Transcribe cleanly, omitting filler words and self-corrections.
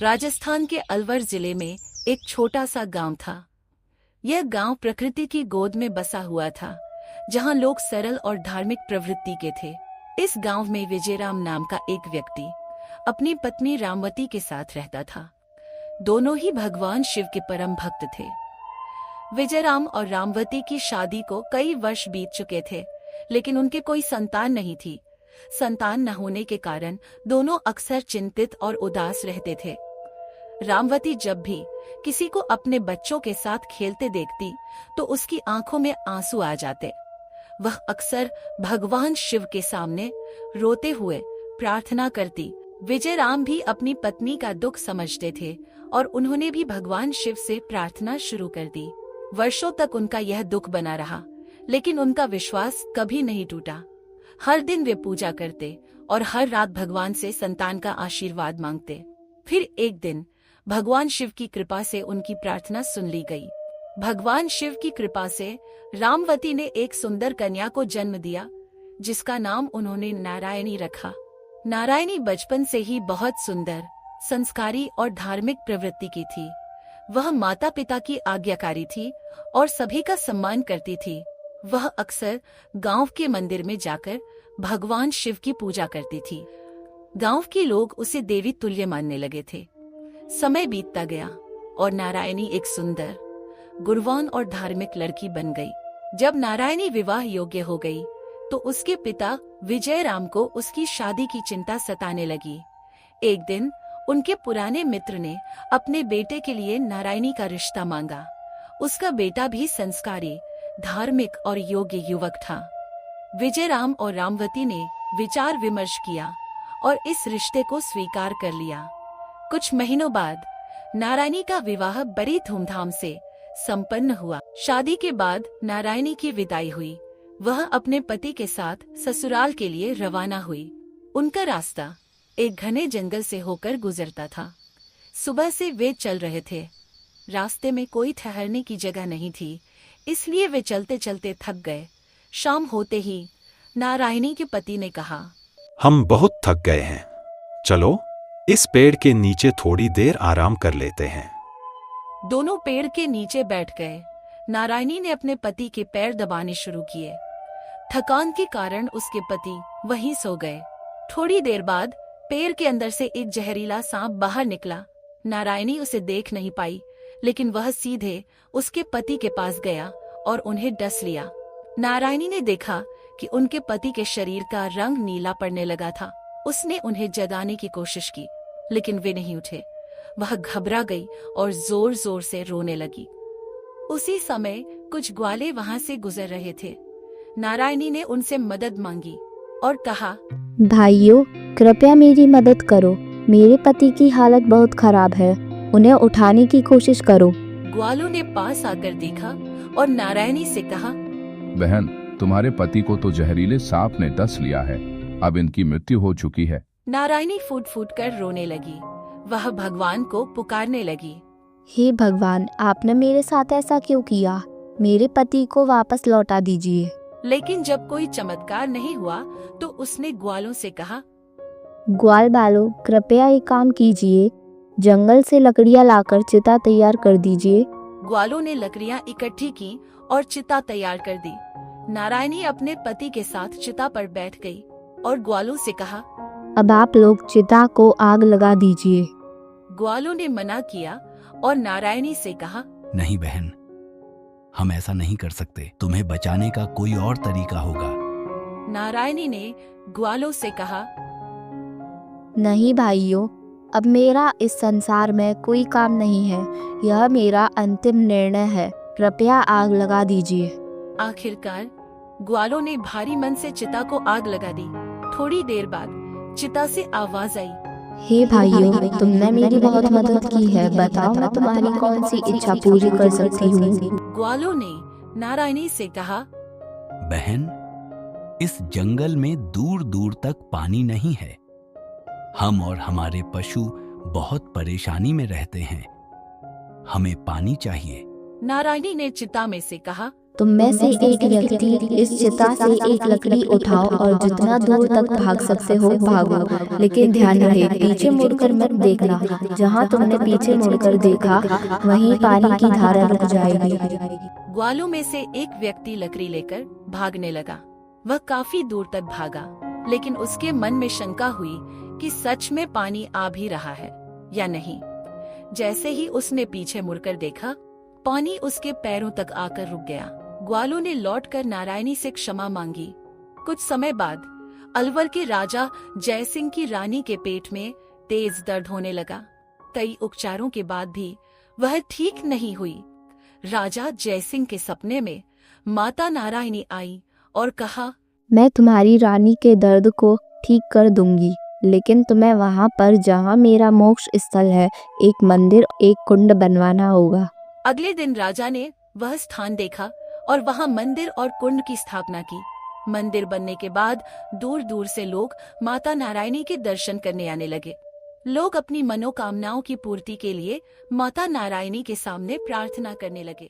राजस्थान के अलवर जिले में एक छोटा सा गांव था। यह गांव प्रकृति की गोद में बसा हुआ था, जहां लोग सरल और धार्मिक प्रवृत्ति के थे। इस गांव में विजयराम नाम का एक व्यक्ति अपनी पत्नी रामवती के साथ रहता था। दोनों ही भगवान शिव के परम भक्त थे। विजयराम और रामवती की शादी को कई वर्ष बीत चुके थे, लेकिन उनके कोई संतान नहीं थी। संतान न होने के कारण दोनों अक्सर चिंतित और उदास रहते थे। रामवती जब भी किसी को अपने बच्चों के साथ खेलते देखती तो उसकी आंखों में आंसू आ जाते। वह अक्सर भगवान शिव के सामने रोते हुए प्रार्थना करती। विजयराम भी अपनी पत्नी का दुख समझते थे और उन्होंने भी भगवान शिव से प्रार्थना शुरू कर दी। वर्षों तक उनका यह दुख बना रहा, लेकिन उनका विश्वास कभी नहीं टूटा। हर दिन वे पूजा करते और हर रात भगवान से संतान का आशीर्वाद मांगते। फिर एक दिन भगवान शिव की कृपा से उनकी प्रार्थना सुन ली गई। भगवान शिव की कृपा से रामवती ने एक सुंदर कन्या को जन्म दिया, जिसका नाम उन्होंने नारायणी रखा। नारायणी बचपन से ही बहुत सुंदर, संस्कारी और धार्मिक प्रवृत्ति की थी। वह माता पिता की आज्ञाकारी थी और सभी का सम्मान करती थी। वह अक्सर गांव के मंदिर में जाकर भगवान शिव की पूजा करती थी। गांव के लोग उसे देवी तुल्य मानने लगे थे। समय बीतता गया और नारायणी एक सुंदर, गुणवान और धार्मिक लड़की बन गई। जब नारायणी विवाह योग्य हो गई तो उसके पिता विजयराम को उसकी शादी की चिंता सताने लगी। एक दिन उनके पुराने मित्र ने अपने बेटे के लिए नारायणी का रिश्ता मांगा। उसका बेटा भी संस्कारी, धार्मिक और योग्य युवक था। विजयराम और रामवती ने विचार विमर्श किया और इस रिश्ते को स्वीकार कर लिया। कुछ महीनों बाद नारायणी का विवाह बड़ी धूमधाम से संपन्न हुआ। शादी के बाद नारायणी की विदाई हुई। वह अपने पति के साथ ससुराल के लिए रवाना हुई। उनका रास्ता एक घने जंगल से होकर गुजरता था। सुबह से वे चल रहे थे। रास्ते में कोई ठहरने की जगह नहीं थी, इसलिए वे चलते चलते थक गए। शाम होते ही नारायणी के पति ने कहा, हम बहुत थक गए हैं, चलो इस पेड़ के नीचे थोड़ी देर आराम कर लेते हैं। दोनों पेड़ के नीचे बैठ गए। नारायणी ने अपने पति के पैर दबाने शुरू किए। थकान के कारण उसके पति वहीं सो गए। थोड़ी देर बाद पेड़ के अंदर से एक जहरीला सांप बाहर निकला। नारायणी उसे देख नहीं पाई, लेकिन वह सीधे उसके पति के पास गया और उन्हें डस लिया। नारायणी ने देखा कि उनके पति के शरीर का रंग नीला पड़ने लगा था। उसने उन्हें जगाने की कोशिश की, लेकिन वे नहीं उठे। वह घबरा गई और जोर जोर से रोने लगी। उसी समय कुछ ग्वाले वहां से गुजर रहे थे। नारायणी ने उनसे मदद मांगी और कहा, भाइयों, कृपया मेरी मदद करो। मेरे पति की हालत बहुत खराब है, उन्हें उठाने की कोशिश करो। ग्वालों ने पास आकर देखा और नारायणी से कहा, बहन, तुम्हारे पति को तो जहरीले सांप ने डस लिया है। अब इनकी मृत्यु हो चुकी है। नारायणी फूट फूट कर रोने लगी। वह भगवान को पुकारने लगी, हे भगवान, आपने मेरे साथ ऐसा क्यों किया? मेरे पति को वापस लौटा दीजिए। लेकिन जब कोई चमत्कार नहीं हुआ तो उसने ग्वालों से कहा, ग्वाल बालों, कृपया एक काम कीजिए, जंगल से लकड़ियां लाकर चिता तैयार कर दीजिए। ग्वालों ने लकड़ियां इकट्ठी की और चिता तैयार कर दी। नारायणी अपने पति के साथ चिता पर बैठ गई और ग्वालों से कहा, अब आप लोग चिता को आग लगा दीजिए। ग्वालों ने मना किया और नारायणी से कहा, नहीं बहन, हम ऐसा नहीं कर सकते। तुम्हें बचाने का कोई और तरीका होगा। नारायणी ने ग्वालों से कहा, नहीं भाइयों, अब मेरा इस संसार में कोई काम नहीं है। यह मेरा अंतिम निर्णय है, कृपया आग लगा दीजिए। आखिरकार ग्वालों ने भारी मन से चिता को आग लगा दी। थोड़ी देर बाद चिता से आवाज आई, हे भाइयों, तुमने मेरी बहुत मदद की है। बताओ, मैं तुम्हारी कौन सी इच्छा पूरी कर सकती हूँ? ग्वालों ने नारायणी से कहा, बहन, इस जंगल में दूर दूर तक पानी नहीं है। हम और हमारे पशु बहुत परेशानी में रहते हैं। हमें पानी चाहिए। नारायणी ने चिता में से कहा, तुम में से एक व्यक्ति इस चिता से एक लकड़ी उठाओ और जितना दूर तक भाग सकते हो भागो, लेकिन ध्यान रहे पीछे मुड़कर मत देखना। जहाँ तुमने पीछे मुड़कर देखा वहीं पानी की धारा रुक जाएगी। ग्वालों में से एक व्यक्ति लकड़ी लेकर भागने लगा। वह काफी दूर तक भागा, लेकिन उसके मन में शंका हुई कि सच में पानी आ भी रहा है या नहीं। जैसे ही उसने पीछे मुड़कर देखा, पानी उसके पैरों तक आकर रुक गया। ग्वालों ने लौटकर नारायणी से क्षमा मांगी। कुछ समय बाद अलवर के राजा जयसिंह की रानी के पेट में तेज दर्द होने लगा। कई उपचारों के बाद भी वह ठीक नहीं हुई। राजा जयसिंह के सपने में माता नारायणी आई और कहा, मैं तुम्हारी रानी के दर्द को ठीक कर दूंगी, लेकिन तुम्हें वहाँ पर जहाँ मेरा मोक्ष स्थल है एक मंदिर एक कुंड बनवाना होगा। अगले दिन राजा ने वह स्थान देखा और वहाँ मंदिर और कुंड की स्थापना की। मंदिर बनने के बाद दूर दूर से लोग माता नारायणी के दर्शन करने आने लगे। लोग अपनी मनोकामनाओं की पूर्ति के लिए माता नारायणी के सामने प्रार्थना करने लगे।